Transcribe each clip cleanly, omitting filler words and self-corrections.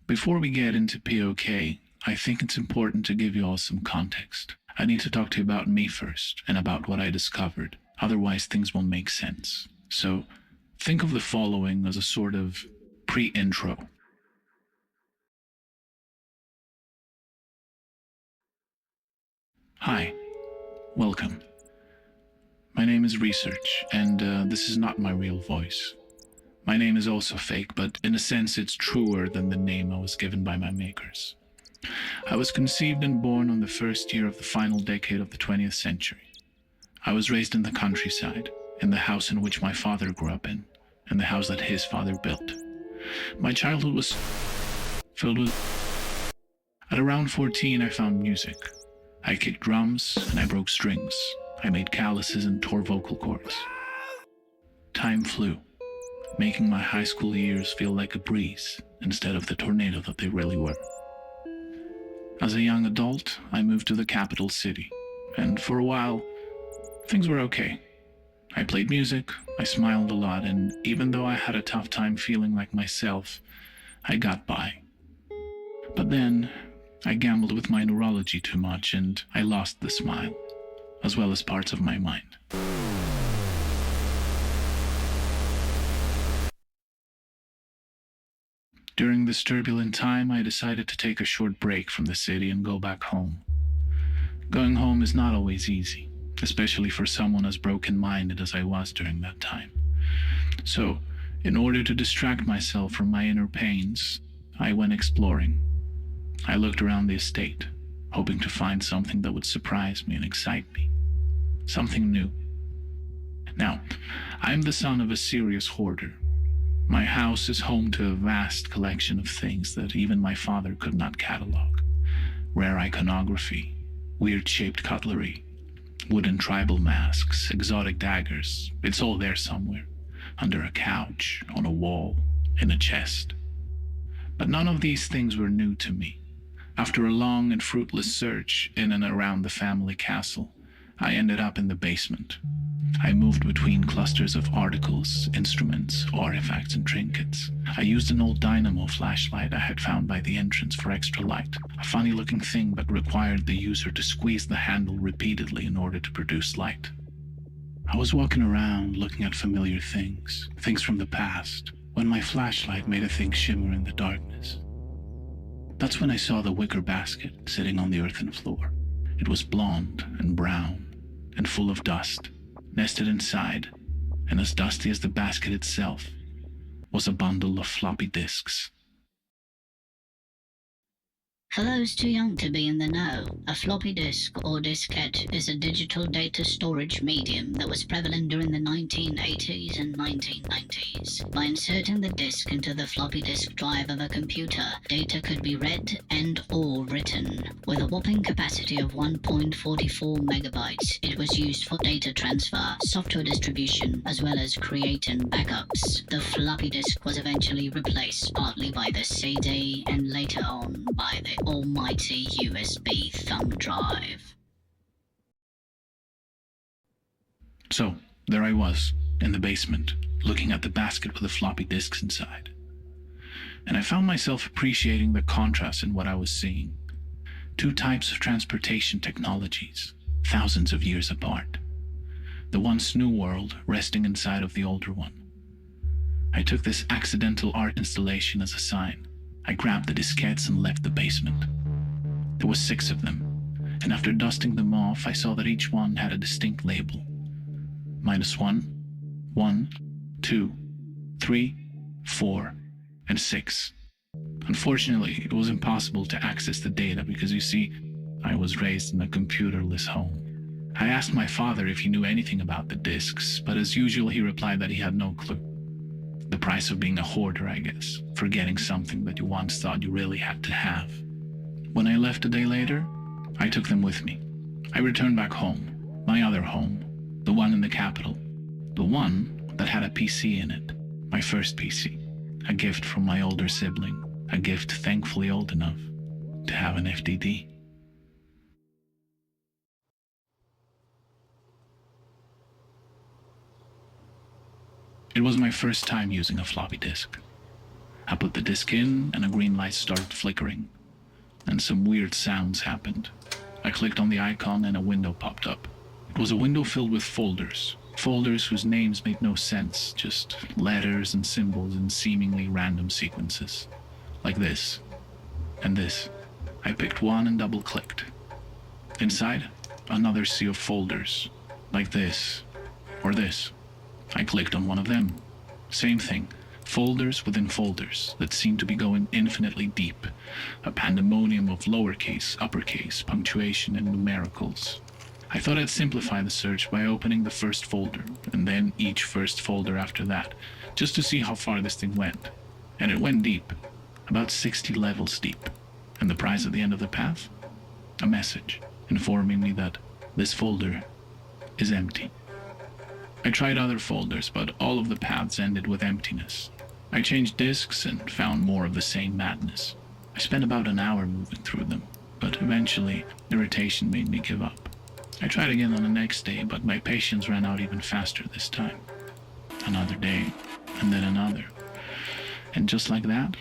Before we get into POK, I think it's important to give you all some context. I need to talk to you about me first and about what I discovered. Otherwise, things won't make sense. So, think of the following as a sort of pre-intro. Hi, welcome. My name is Research, and this is not my real voice. My name is also fake, but in a sense it's truer than the name I was given by my makers. I was conceived and born on the first year of the final decade of the 20th century. I was raised in the countryside, in the house in which my father grew up in, and the house that his father built. My childhood was filled with... At around 14, I found music. I kicked drums and I broke strings. I made calluses and tore vocal cords. Time flew, making my high school years feel like a breeze instead of the tornado that they really were. As a young adult, I moved to the capital city, and for a while, things were okay. I played music, I smiled a lot, and even though I had a tough time feeling like myself, I got by. But then, I gambled with my neurology too much, and I lost the smile, as well as parts of my mind. During this turbulent time, I decided to take a short break from the city and go back home. Going home is not always easy, especially for someone as broken-minded as I was during that time. So, in order to distract myself from my inner pains, I went exploring. I looked around the estate, hoping to find something that would surprise me and excite me. Something new. Now, I'm the son of a serious hoarder. My house is home to a vast collection of things that even my father could not catalog. Rare iconography, weird-shaped cutlery, wooden tribal masks, exotic daggers. It's all there somewhere, under a couch, on a wall, in a chest. But none of these things were new to me. After a long and fruitless search in and around the family castle, I ended up in the basement. I moved between clusters of articles, instruments, artifacts, and trinkets. I used an old dynamo flashlight I had found by the entrance for extra light, a funny-looking thing but required the user to squeeze the handle repeatedly in order to produce light. I was walking around looking at familiar things from the past, when my flashlight made a thing shimmer in the darkness. That's when I saw the wicker basket sitting on the earthen floor. It was blonde and brown and full of dust. Nested inside, and as dusty as the basket itself, was a bundle of floppy disks. For those too young to be in the know, a floppy disk or diskette is a digital data storage medium that was prevalent during the 1980s and 1990s. By inserting the disk into the floppy disk drive of a computer, data could be read and or written. With a whopping capacity of 1.44 megabytes, it was used for data transfer, software distribution, as well as creating backups. The floppy disk was eventually replaced partly by the CD and later on by the almighty USB thumb drive. So, there I was, in the basement, looking at the basket with the floppy disks inside. And I found myself appreciating the contrast in what I was seeing. Two types of transportation technologies, thousands of years apart. The once new world resting inside of the older one. I took this accidental art installation as a sign. I grabbed the diskettes and left the basement. There were 6 of them, and after dusting them off, I saw that each one had a distinct label. -1, 1, 2, 3, 4, and 6. Unfortunately, it was impossible to access the data because, you see, I was raised in a computerless home. I asked my father if he knew anything about the disks, but as usual, he replied that he had no clue. The price of being a hoarder, I guess, forgetting something that you once thought you really had to have. When I left a day later, I took them with me. I returned back home, my other home, the one in the capital, the one that had a PC in it, my first PC, a gift from my older sibling, a gift thankfully old enough to have an FDD. It was my first time using a floppy disk. I put the disc in, and a green light started flickering. And some weird sounds happened. I clicked on the icon and a window popped up. It was a window filled with folders. Folders whose names made no sense, just letters and symbols in seemingly random sequences. Like this. And this. I picked one and double-clicked. Inside, another sea of folders. Like this. Or this. I clicked on one of them. Same thing. Folders within folders that seemed to be going infinitely deep. A pandemonium of lowercase, uppercase, punctuation, and numericals. I thought I'd simplify the search by opening the first folder, and then each first folder after that, just to see how far this thing went. And it went deep. About 60 levels deep. And the prize at the end of the path? A message informing me that this folder is empty. I tried other folders, but all of the paths ended with emptiness. I changed discs and found more of the same madness. I spent about an hour moving through them, but eventually irritation made me give up. I tried again on the next day, but my patience ran out even faster this time. Another day, and then another. And just like that,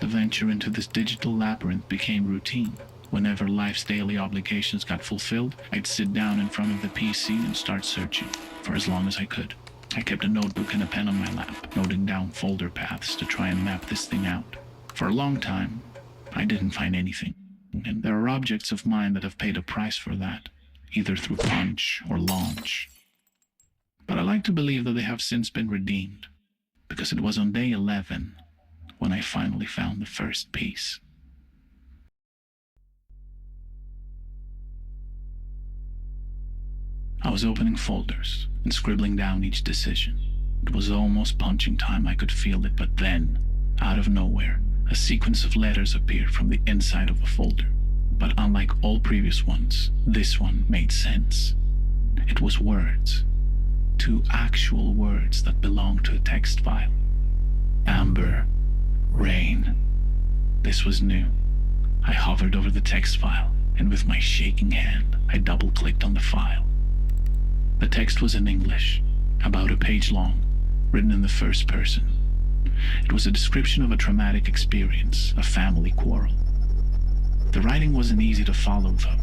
the venture into this digital labyrinth became routine. Whenever life's daily obligations got fulfilled, I'd sit down in front of the PC and start searching, for as long as I could. I kept a notebook and a pen on my lap, noting down folder paths to try and map this thing out. For a long time, I didn't find anything. And there are objects of mine that have paid a price for that, either through punch or launch. But I like to believe that they have since been redeemed, because it was on day 11 when I finally found the first piece. I was opening folders and scribbling down each decision. It was almost punching time, I could feel it, but then, out of nowhere, a sequence of letters appeared from the inside of a folder. But unlike all previous ones, this one made sense. It was words. 2 actual words that belonged to a text file. Amber. Rain. This was new. I hovered over the text file, and with my shaking hand, I double-clicked on the file. The text was in English, about a page long, written in the first person. It was a description of a traumatic experience, a family quarrel. The writing wasn't easy to follow, though.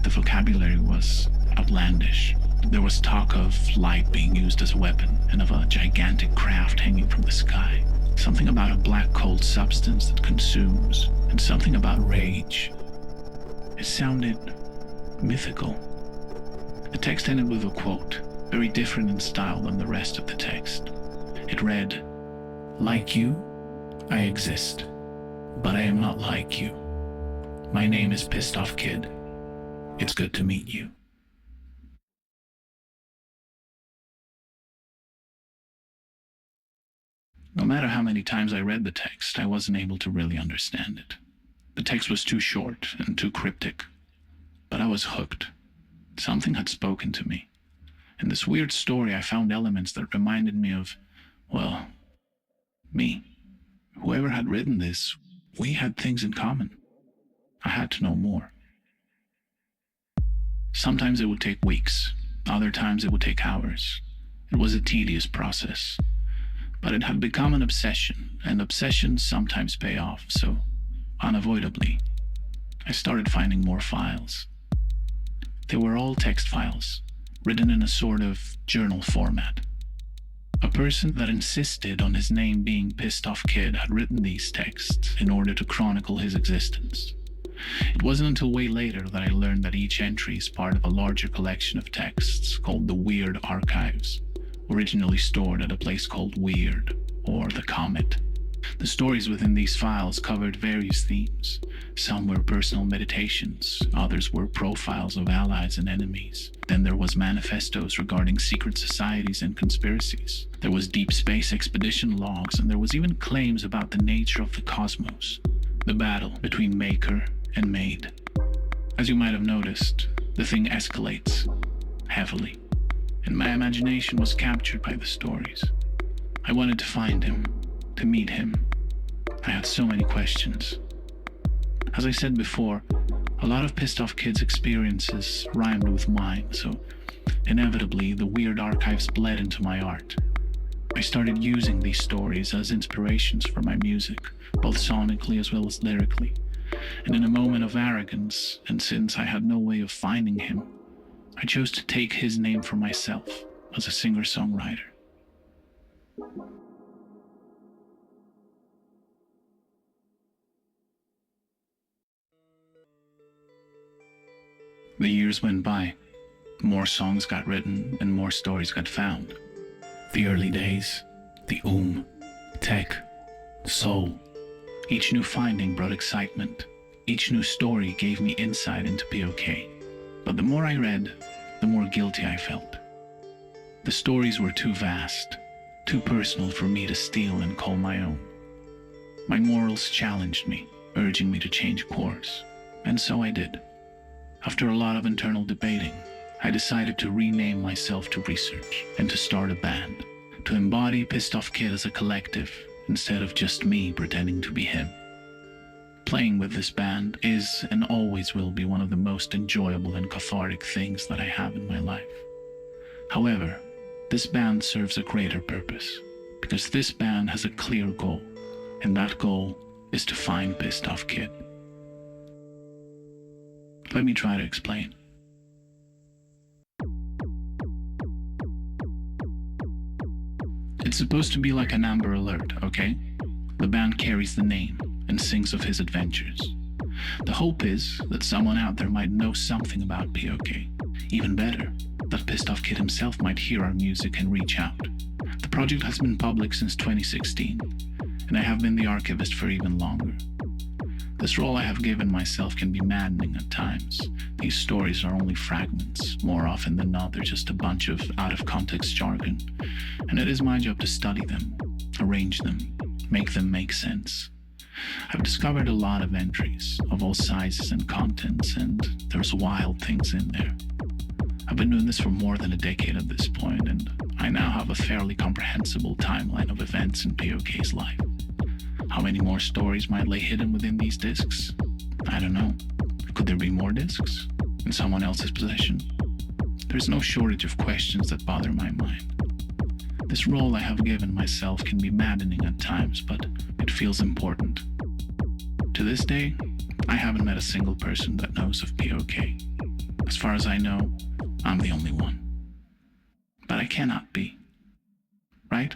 The vocabulary was outlandish. There was talk of light being used as a weapon, and of a gigantic craft hanging from the sky. Something about a black cold substance that consumes, and something about rage. It sounded mythical. The text ended with a quote, very different in style than the rest of the text. It read, "Like you, I exist, but I am not like you. My name is Pissed Off Kid. It's good to meet you." No matter how many times I read the text, I wasn't able to really understand it. The text was too short and too cryptic. But I was hooked. Something had spoken to me. In this weird story, I found elements that reminded me of, well, me. Whoever had written this, we had things in common. I had to know more. Sometimes it would take weeks. Other times it would take hours. It was a tedious process. But it had become an obsession, and obsessions sometimes pay off, so unavoidably, I started finding more files. They were all text files, written in a sort of journal format. A person that insisted on his name being Pissed Off Kid had written these texts in order to chronicle his existence. It wasn't until way later that I learned that each entry is part of a larger collection of texts called the Weird Archives, originally stored at a place called Weird, or the Comet. The stories within these files covered various themes. Some were personal meditations, others were profiles of allies and enemies. Then there was manifestos regarding secret societies and conspiracies. There was deep space expedition logs, and there was even claims about the nature of the cosmos, the battle between maker and made. As you might have noticed, the thing escalates heavily, and my imagination was captured by the stories. I wanted to find him, to meet him. I had so many questions. As I said before, a lot of Pissed Off Kids' experiences rhymed with mine, so inevitably the Weird Archives bled into my art. I started using these stories as inspirations for my music, both sonically as well as lyrically. And in a moment of arrogance, and since I had no way of finding him, I chose to take his name for myself as a singer-songwriter. The years went by. More songs got written and more stories got found. The early days, the tech, soul. Each new finding brought excitement. Each new story gave me insight into POK. But the more I read, the more guilty I felt. The stories were too vast, too personal for me to steal and call my own. My morals challenged me, urging me to change course, and so I did. After a lot of internal debating, I decided to rename myself to research and to start a band, to embody Pissed Off Kid as a collective instead of just me pretending to be him. Playing with this band is and always will be one of the most enjoyable and cathartic things that I have in my life. However, this band serves a greater purpose, because this band has a clear goal, and that goal is to find Pissed Off Kid. Let me try to explain. It's supposed to be like an Amber Alert, okay? The band carries the name and sings of his adventures. The hope is that someone out there might know something about POK. Even better, that Pissed Off Kid himself might hear our music and reach out. The project has been public since 2016, and I have been the archivist for even longer. This role I have given myself can be maddening at times. These stories are only fragments. More often than not, they're just a bunch of out-of-context jargon, and it is my job to study them, arrange them, make them make sense. I've discovered a lot of entries of all sizes and contents, and there's wild things in there. I've been doing this for more than a decade at this point, and I now have a fairly comprehensible timeline of events in POK's life. How many more stories might lay hidden within these discs? I don't know. Could there be more discs in someone else's possession? There's no shortage of questions that bother my mind. This role I have given myself can be maddening at times, but it feels important. To this day, I haven't met a single person that knows of POK. As far as I know, I'm the only one. But I cannot be. Right?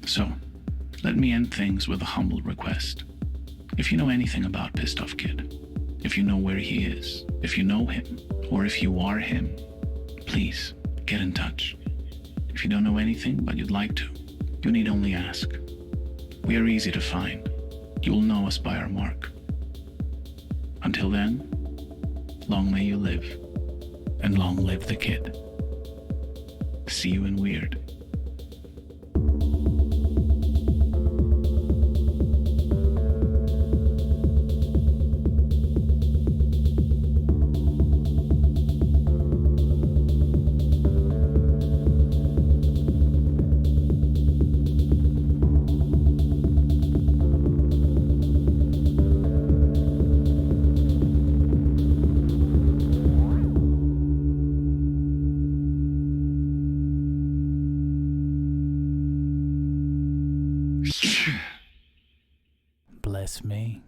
So, let me end things with a humble request. If you know anything about Pissed Off Kid, if you know where he is, if you know him, or if you are him, please get in touch. If you don't know anything but you'd like to, you need only ask. We are easy to find. You will know us by our mark. Until then, long may you live, and long live the kid. See you in Weird. Bless me.